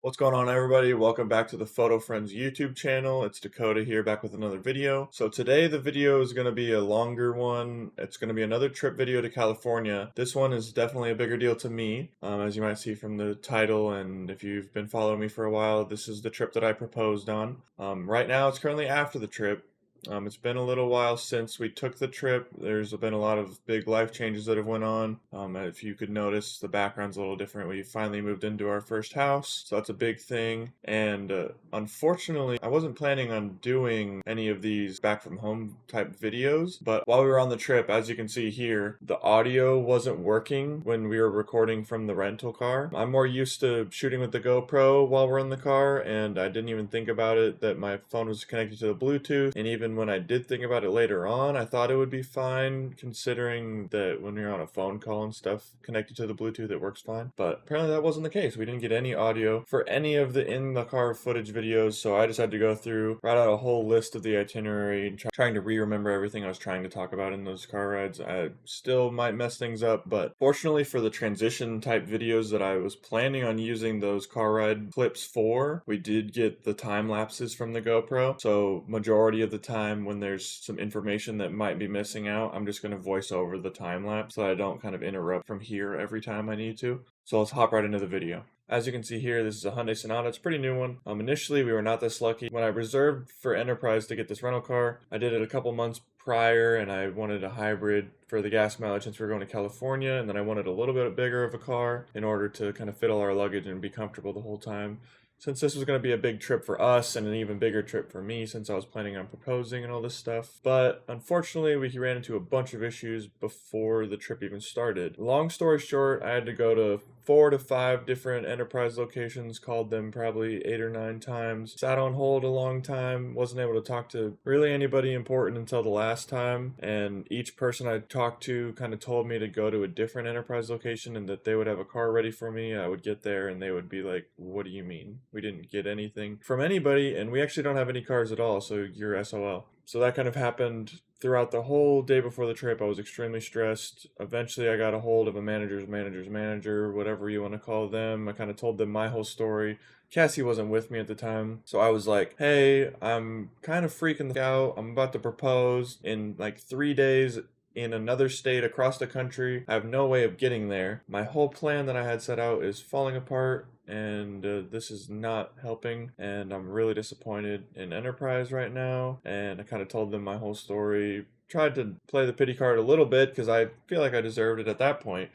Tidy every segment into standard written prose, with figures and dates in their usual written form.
What's going on, everybody? Welcome back to the Photo Friends YouTube channel. It's Dakota here, back with another video. So today the video is going to be a longer one. It's going to be another trip video to California. This one is definitely a bigger deal to me, as you might see from the title, and if you've been following me for a while, this is the trip that I proposed on. Right now it's currently after the trip. It's been a little while since we took the trip. There's been a lot of big life changes that have went on. If you could notice, the background's a little different. We finally moved into our first house, so that's a big thing. And unfortunately, I wasn't planning on doing any of these back from home type videos, but while we were on the trip, as you can see here, the audio wasn't working when we were recording from the rental car. I'm more used to shooting with the GoPro while we're in the car, and I didn't even think about it that my phone was connected to the Bluetooth, and even when I did think about it later on, I thought it would be fine, considering that when you're on a phone call and stuff connected to the Bluetooth, it works fine. But apparently that wasn't the case. We didn't get any audio for any of the in-the-car footage videos, so I just had to go through, write out a whole list of the itinerary, and trying to re-remember everything I was trying to talk about in those car rides. I still might mess things up, but fortunately for the transition type videos that I was planning on using those car ride clips for, we did get the time lapses from the GoPro, so majority of the time when there's some information that might be missing out, I'm just going to voice over the time lapse so I don't kind of interrupt from here every time I need to. So let's hop right into the video. As you can see here, this is a Hyundai Sonata. It's a pretty new one. Initially, we were not this lucky. When I reserved for Enterprise to get this rental car, I did it a couple months prior, and I wanted a hybrid for the gas mileage since we were going to California, and then I wanted a little bit bigger of a car in order to kind of fit all our luggage and be comfortable the whole time. Since this was going to be a big trip for us and an even bigger trip for me since I was planning on proposing and all this stuff. But unfortunately, we ran into a bunch of issues before the trip even started. Long story short, I had to go to 4 to 5 different Enterprise locations, called them probably 8 or 9 times, sat on hold a long time, wasn't able to talk to really anybody important until the last time, and each person I talked to kind of told me to go to a different Enterprise location and that they would have a car ready for me. I would get there and they would be like, "What do you mean? We didn't get anything from anybody, and we actually don't have any cars at all, so you're SOL." So that kind of happened throughout the whole day before the trip. I was extremely stressed. Eventually, I got a hold of a manager's manager, whatever you want to call them. I kind of told them my whole story. Cassie wasn't with me at the time, so I was like, "Hey, I'm kind of freaking out. I'm about to propose in like 3 days in another state across the country. I have no way of getting there. My whole plan that I had set out is falling apart, and this is not helping, and I'm really disappointed in Enterprise right now." And I kind of told them my whole story, tried to play the pity card a little bit because I feel like I deserved it at that point.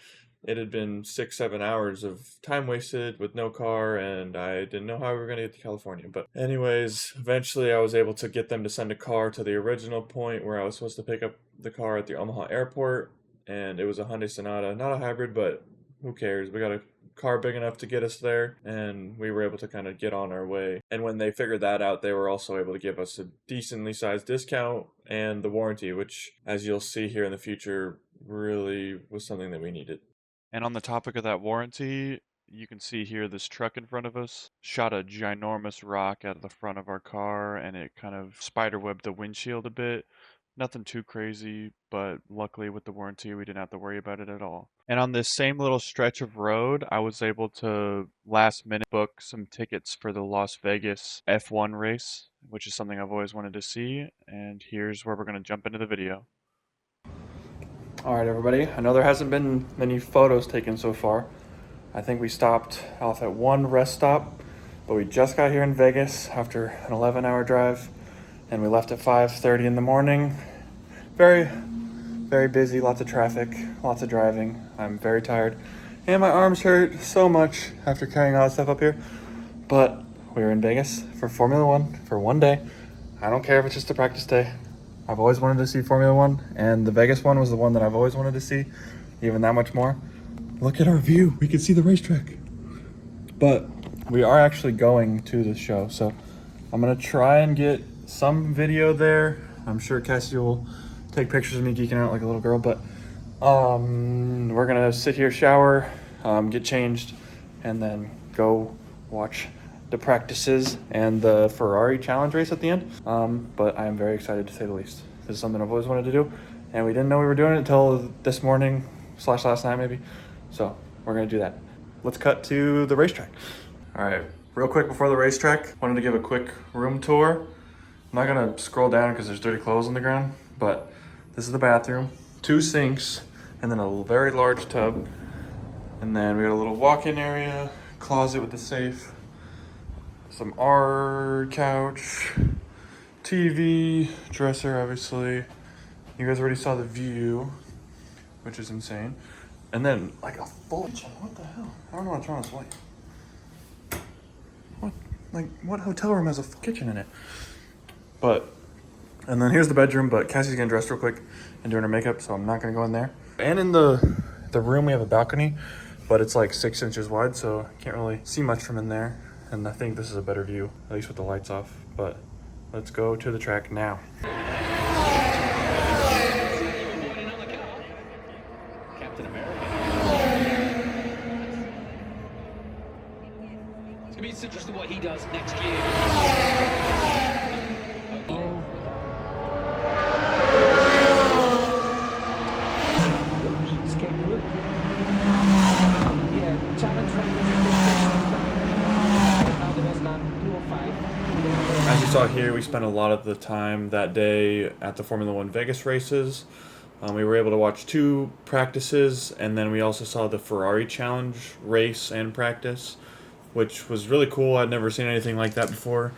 It had been 6-7 hours of time wasted with no car, and I didn't know how we were going to get to California. But anyways, eventually I was able to get them to send a car to the original point where I was supposed to pick up the car at the Omaha airport, and it was a Hyundai Sonata, not a hybrid, but who cares? We got a car big enough to get us there, and we were able to kind of get on our way. And when they figured that out, they were also able to give us a decently sized discount and the warranty, which, as you'll see here in the future, really was something that we needed. And on the topic of that warranty, you can see here this truck in front of us shot a ginormous rock out of the front of our car and it kind of spiderwebbed the windshield a bit. Nothing too crazy, but luckily with the warranty, we didn't have to worry about it at all. And on this same little stretch of road, I was able to last minute book some tickets for the Las Vegas F1 race, which is something I've always wanted to see. And here's where we're going to jump into the video. All right, everybody. I know there hasn't been many photos taken so far. I think we stopped off at one rest stop, but we just got here in Vegas after an 11-hour drive, and we left at 5:30 in the morning. Very, very busy, lots of traffic, lots of driving. I'm very tired, and my arms hurt so much after carrying all that stuff up here. But we were in Vegas for Formula One for one day. I don't care if it's just a practice day. I've always wanted to see Formula One, and the Vegas one was the one that I've always wanted to see, even that much more. Look at our view. We can see the racetrack. But we are actually going to the show, so I'm going to try and get some video there. I'm sure Cassie will take pictures of me geeking out like a little girl, but we're going to sit here, shower, get changed, and then go watch the practices and the Ferrari challenge race at the end. But I am very excited to say the least. This is something I've always wanted to do, and we didn't know we were doing it until this morning / last night maybe. So we're gonna do that. Let's cut to the racetrack. All right, Real quick before the racetrack, wanted to give a quick room tour. I'm not gonna scroll down because there's dirty clothes on the ground, but this is the bathroom. 2 sinks, and then a very large tub. And then we got a little walk-in area, closet with the safe, some art couch, TV, dresser, obviously. You guys already saw the view, which is insane. And then like a full kitchen. What the hell? I don't know what's wrong with this light. What? Like what hotel room has a kitchen in it? And then here's the bedroom, but Cassie's getting dressed real quick and doing her makeup, so I'm not gonna go in there. And in the room we have a balcony, but it's like 6 inches wide, so I can't really see much from in there. And I think this is a better view, at least with the lights off. But let's go to the track now. Captain America. It's gonna be interesting what he does next year. As you saw here, we spent a lot of the time that day at the Formula One Vegas races. We were able to watch 2 practices, and then we also saw the Ferrari Challenge race and practice, which was really cool. I'd never seen anything like that before.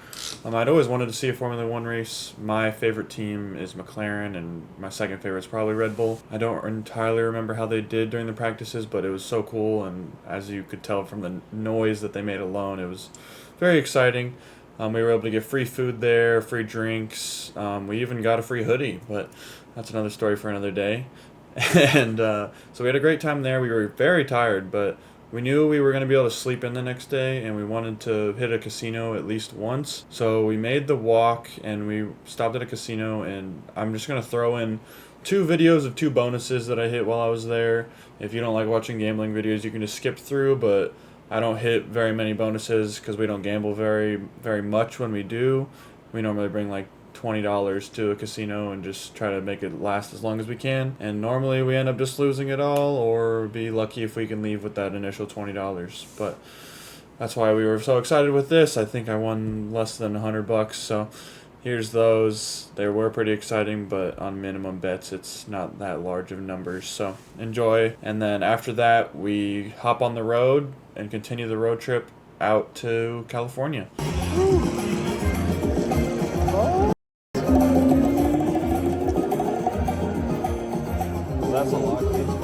I'd always wanted to see a Formula One race. My favorite team is McLaren, and my second favorite is probably Red Bull. I don't entirely remember how they did during the practices, but it was so cool, and as you could tell from the noise that they made alone, it was very exciting. We were able to get free food there, free drinks. We even got a free hoodie, but that's another story for another day. And so we had a great time there. We were very tired, but we knew we were going to be able to sleep in the next day, and we wanted to hit a casino at least once. So we made the walk, and we stopped at a casino, and I'm just going to throw in 2 videos of 2 bonuses that I hit while I was there. If you don't like watching gambling videos, you can just skip through, but I don't hit very many bonuses because we don't gamble very much when we do. We normally bring like $20 to a casino and just try to make it last as long as we can. And normally we end up just losing it all, or be lucky if we can leave with that initial $20. But that's why we were so excited with this. I think I won less than $100, so here's those. They were pretty exciting, but on minimum bets, it's not that large of numbers. So enjoy. And then after that, we hop on the road and continue the road trip out to California. That's a lot. It's 5.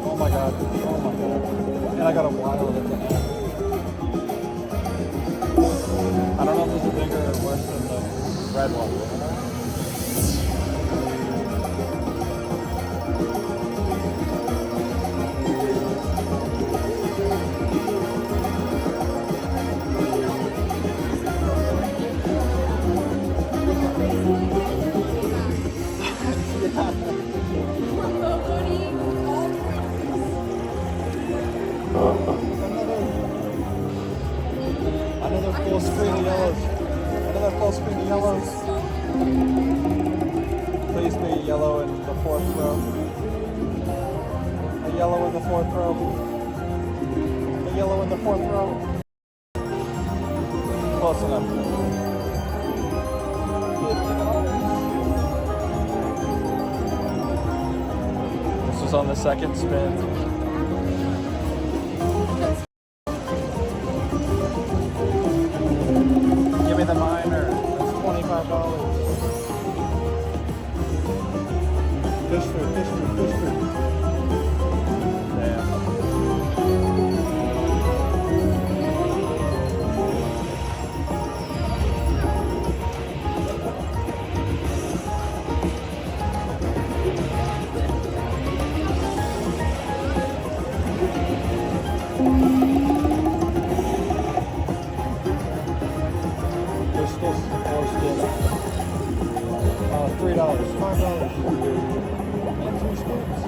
Oh my god. Oh my god. And I got a wild at the end. I don't know if this is bigger or worse than the red one. Another full screen of yellows. Another full screen of yellows. Please be yellow in the 4th row. A yellow in the 4th row. A yellow in the 4th row. Close enough. This was on the 2nd spin. Give me the minor. That's $25. Fish food, fish food, fish food. Damn. $3, $5. And 2 spoons.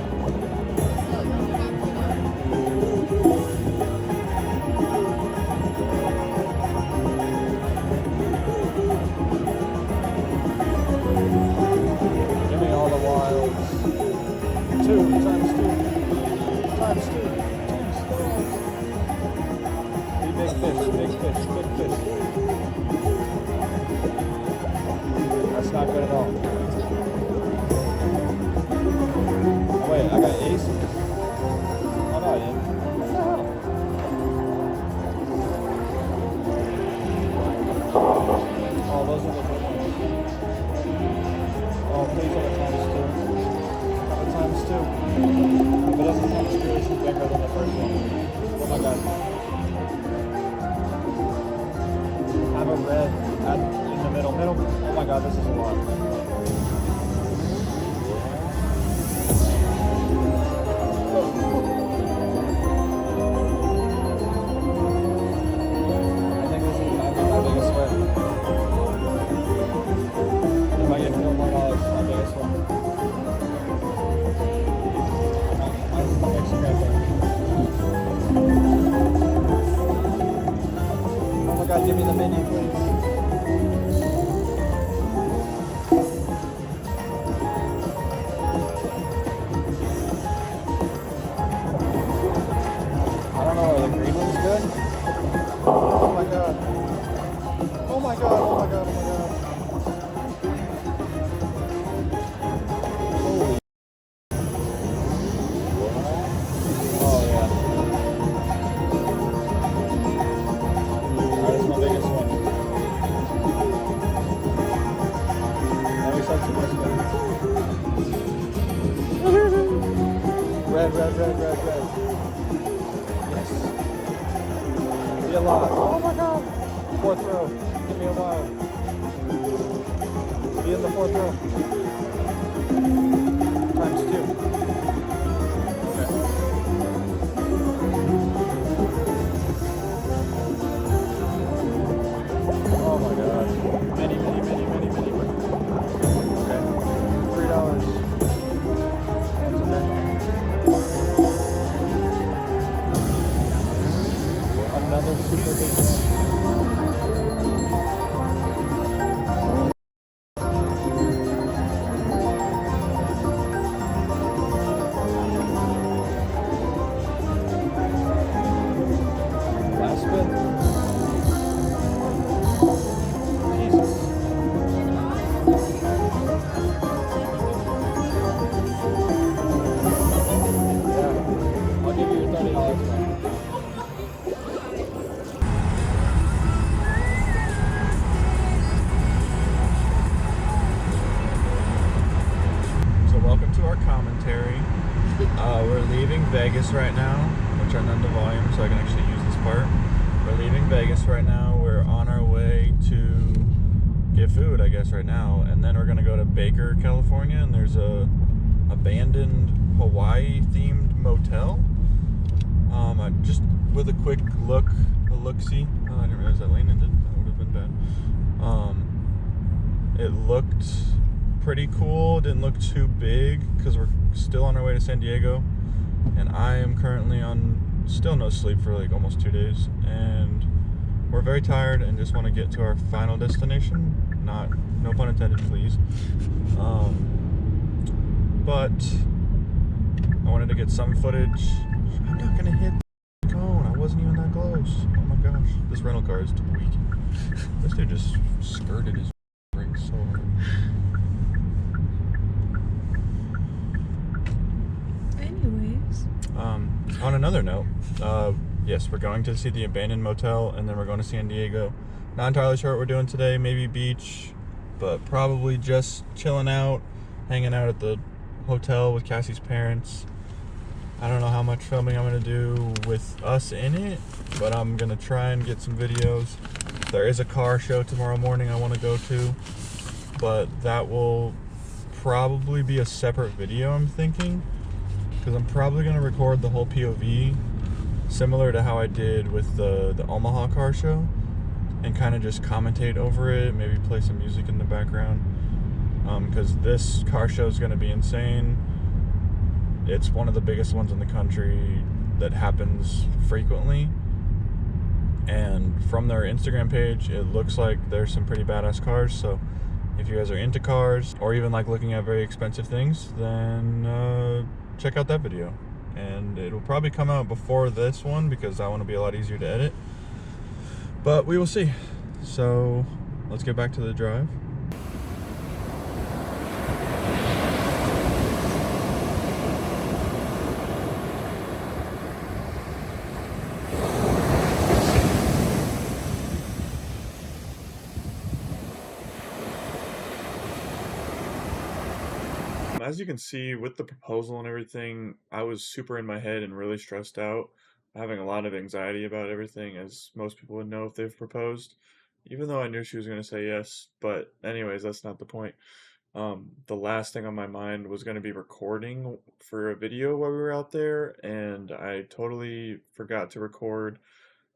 Give me all the wilds. 2 times 2 times 2 times 4. Be big fish. fish, big fish. That's not good at all. Oh, wait, I got aces. Oh no, I didn't. What the hell? Oh, those are the good ones. Oh, please have a times two. Have a times two. If it doesn't times two, this is bigger than the first one. Oh my god. Have a red in the middle. Oh my god, this is a lot. I think this might be my biggest win. If I get $4 more, it's my biggest win. That's the mixing right there. Oh my god, give me the menu, please. I don't know, are the green ones good? Oh my god. Oh my god, oh my god, oh my god. Holy. Oh yeah. Alright, that's my biggest one. Let me start to this one. Red. Yes. Be alive. Oh my god. Fourth row. Give me a while. Be in the fourth row. Times two. Okay. Oh my god. Many. Okay. $3. That's okay. Another super big one. Last spin. Jesus. Yeah. I'll give you your $30 back. Welcome to our commentary. We're leaving Vegas right now. I'm gonna turn down the volume so I can actually use this part. We're leaving Vegas right now. We're on our way to get food, I guess, right now. And then we're gonna go to Baker, California, and there's a abandoned Hawaii-themed motel. I just with a quick look-see. Oh, I didn't realize that lane ended. That would have been bad. It looked pretty cool. Didn't look too big because we're still on our way to San Diego, and I am currently on still no sleep for like almost 2 days, and we're very tired and just want to get to our final destination. No pun intended, please. But I wanted to get some footage. I'm not gonna hit the cone. I wasn't even that close. Oh my gosh, this rental car is weak. This dude just skirted his brakes so hard. On another note, yes, we're going to see the abandoned motel, and then we're going to San Diego. Not entirely sure what we're doing today. Maybe beach, but probably just chilling out, hanging out at the hotel with Cassie's parents. I don't know how much filming I'm going to do with us in it, but I'm going to try and get some videos. There is a car show tomorrow morning I want to go to, but that will probably be a separate video, I'm thinking. Because I'm probably going to record the whole POV similar to how I did with the Omaha car show, and kind of just commentate over it, maybe play some music in the background, because this car show is going to be insane. It's one of the biggest ones in the country that happens frequently, and from their Instagram page it looks like there's some pretty badass cars. So if you guys are into cars, or even like looking at very expensive things, then check out that video. And it'll probably come out before this one because that one will be a lot easier to edit. But we will see. So let's get back to the drive. As you can see with the proposal and everything, I was super in my head and really stressed out, having a lot of anxiety about everything, as most people would know if they've proposed, even though I knew she was going to say yes. But anyways, that's not the point. The last thing on my mind was going to be recording for a video while we were out there, and I totally forgot to record.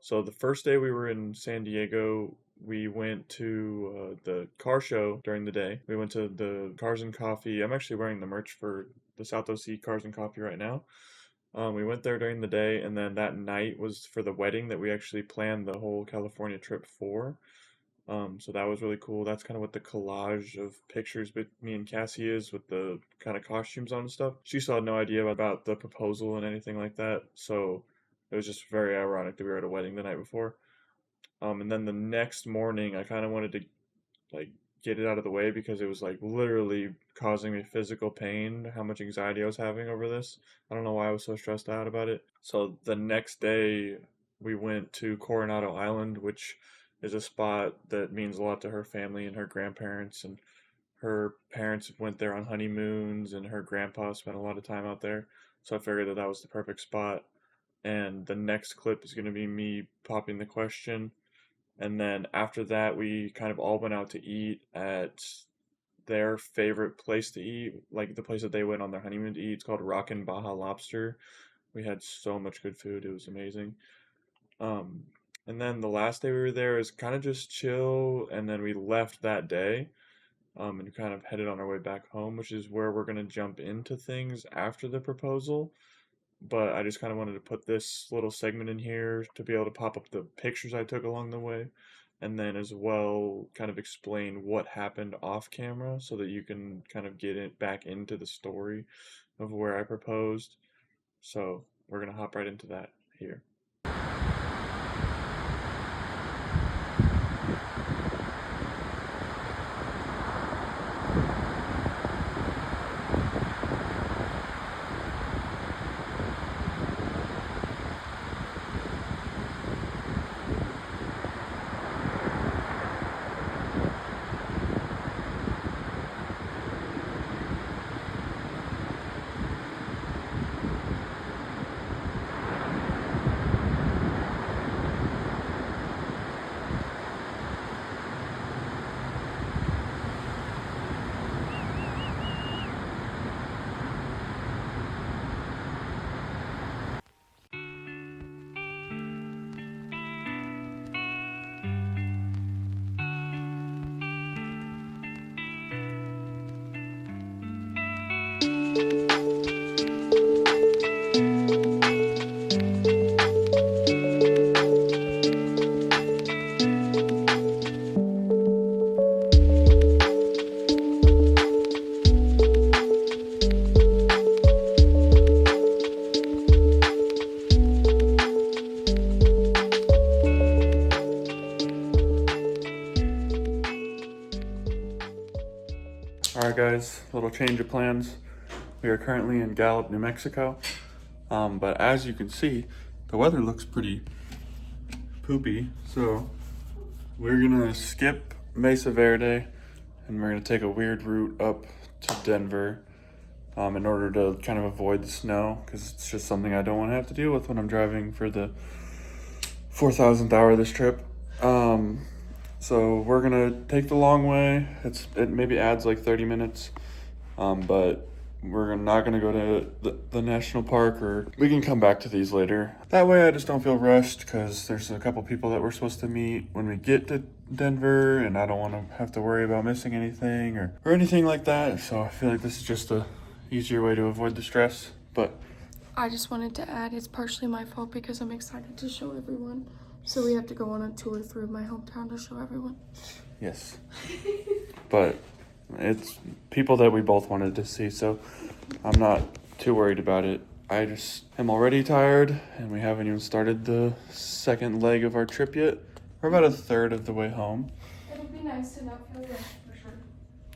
So the first day we were in San Diego, we went to the car show during the day. We went to the Cars and Coffee. I'm actually wearing the merch for the South OC Cars and Coffee right now. We went there during the day, and then that night was for the wedding that we actually planned the whole California trip for. So that was really cool. That's kind of what the collage of pictures with me and Cassie is, with the kind of costumes on and stuff. She still had no idea about the proposal and anything like that, so it was just very ironic that we were at a wedding the night before. And then the next morning, I kind of wanted to like get it out of the way because it was like literally causing me physical pain, how much anxiety I was having over this. I don't know why I was so stressed out about it. So the next day, we went to Coronado Island, which is a spot that means a lot to her family and her grandparents, and her parents went there on honeymoons, and her grandpa spent a lot of time out there. So I figured that that was the perfect spot. And the next clip is going to be me popping the question. And then after that, we kind of all went out to eat at their favorite place to eat, like the place that they went on their honeymoon to eat. It's called Rockin' Baja Lobster. We had so much good food. It was amazing. Um, and then the last day we were there is kind of just chill, and then we left that day, and kind of headed on our way back home, which is where we're gonna jump into things after the proposal. But I just kind of wanted to put this little segment in here to be able to pop up the pictures I took along the way, and then as well kind of explain what happened off camera so that you can kind of get it back into the story of where I proposed. So we're gonna hop right into that here. Alright guys, little change of plans. We are currently in Gallup, New Mexico. But as you can see, the weather looks pretty poopy. So we're gonna skip Mesa Verde and we're gonna take a weird route up to Denver in order to kind of avoid the snow, because it's just something I don't want to have to deal with when I'm driving for the 4,000th hour of this trip. So we're gonna take the long way. It maybe adds like 30 minutes, but we're not gonna go to the national park, or we can come back to these later. That way I just don't feel rushed, because there's a couple people that we're supposed to meet when we get to Denver, and I don't want to have to worry about missing anything or anything like that. So I feel like this is just a easier way to avoid the stress. But I just wanted to add, it's partially my fault because I'm excited to show everyone. So we have to go on a tour through my hometown to show everyone. yes, but it's people that we both wanted to see, so I'm not too worried about it. I just am already tired, and we haven't even started the second leg of our trip yet, We're about a third of the way home. It'll be nice to not feel rushed for sure.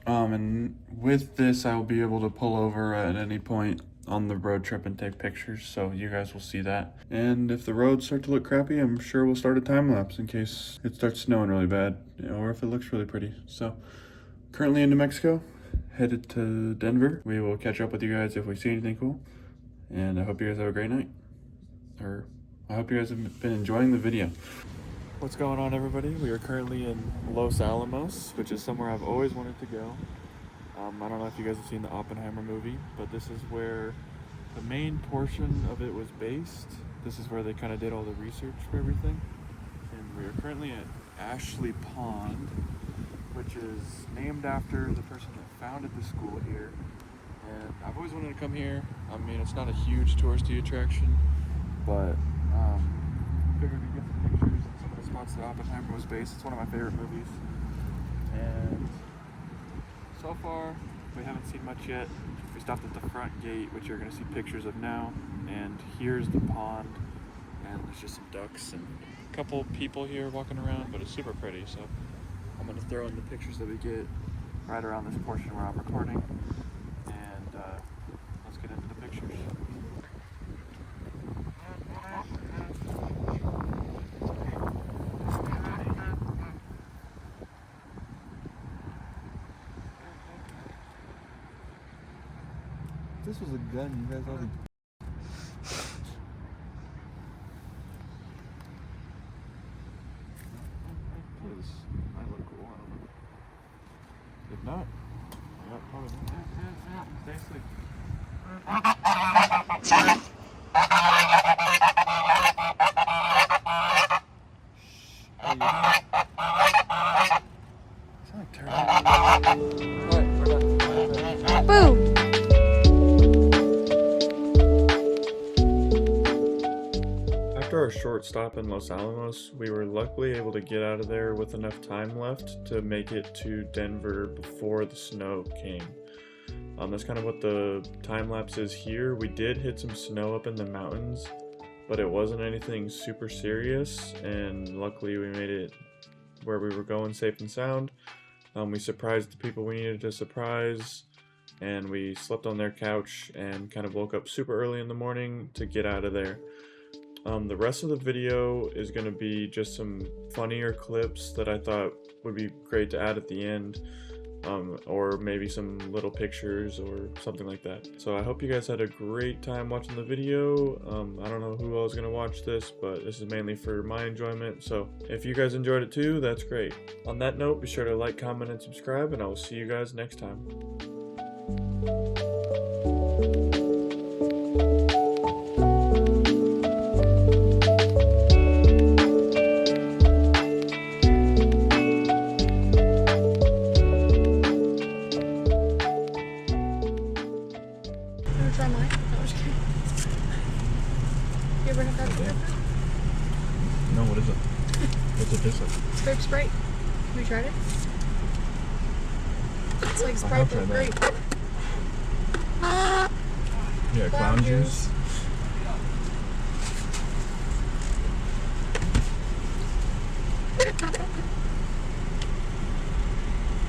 And with this, I will be able to pull over at any point on the road trip and take pictures, so you guys will see that. And if the roads start to look crappy, I'm sure we'll start a time lapse in case it starts snowing really bad, or if it looks really pretty. So, currently in New Mexico, headed to Denver. We will catch up with you guys if we see anything cool. And I hope you guys have a great night. Or I hope you guys have been enjoying the video. What's going on, everybody? We are currently in Los Alamos, which is somewhere I've always wanted to go. I don't know if you guys have seen the Oppenheimer movie, but this is where the main portion of it was based. This is where they kind of did all the research for everything. And we are currently at Ashley Pond, which is named after the person that founded the school here. And I've always wanted to come here. I mean, it's not a huge touristy attraction, but figured we'd get some pictures and some of the spots that Oppenheimer was based. It's one of my favorite movies. And so far, we haven't seen much yet. We stopped at the front gate, which you're going to see pictures of now. And here's the pond. And there's just some ducks and a couple people here walking around, but it's super pretty. So I'm going to throw in the pictures that we get right around this portion where I'm recording. And let's get into the pictures. If this was a gun, you guys already. This might look cool, I don't know. If not, yeah, probably not. Stay asleep. Sound like terrible. Alright, we're done. Boom! After our short stop in Los Alamos, we were luckily able to get out of there with enough time left to make it to Denver before the snow came. That's kind of what the time lapse is here. We did hit some snow up in the mountains, but it wasn't anything super serious, and luckily we made it where we were going safe and sound. We surprised the people we needed to surprise, and we slept on their couch and kind of woke up super early in the morning to get out of there. The rest of the video is going to be just some funnier clips that I thought would be great to add at the end, or maybe some little pictures or something like that. So I hope you guys had a great time watching the video. I don't know who else is going to watch this, but this is mainly for my enjoyment. So if you guys enjoyed it too, that's great. On that note, be sure to like, comment, and subscribe, and I will see you guys next time. Try mine? No, I'm just kidding. You ever had that before? No, what is it? What's it taste like? It's grape Sprite. Have you tried it? It's like I Sprite have with tried grape. Yeah, clown juice.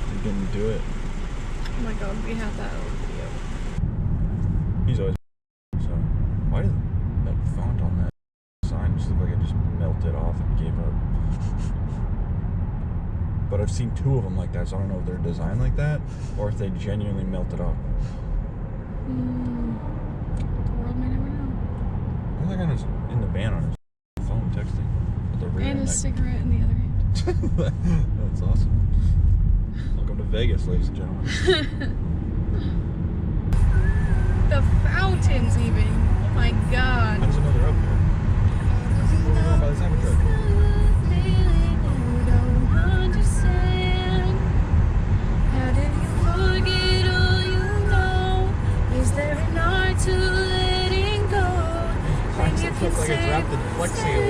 You didn't do it. Oh my god, we had that over video. He's always so. Why did that font on that sign just look like it just melted off and gave up? But I've seen two of them like that, so I don't know if they're designed like that or if they genuinely melted off. The world may never know. Why that guy is in the van on his phone texting with the rear And a neck? cigarette in the other hand. That's awesome. Welcome to Vegas, ladies and gentlemen. The fountains even. Oh my god. There's another up here. We're going by the Cybertruck. Looks like it's wrapped in Flex Seal.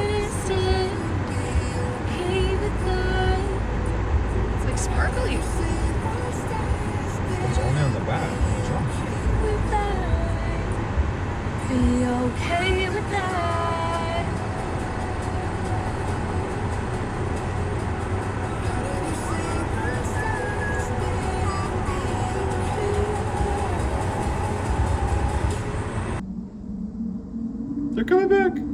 It's like sparkly. It's only on the back. On the trunk. Be okay with that. coming back.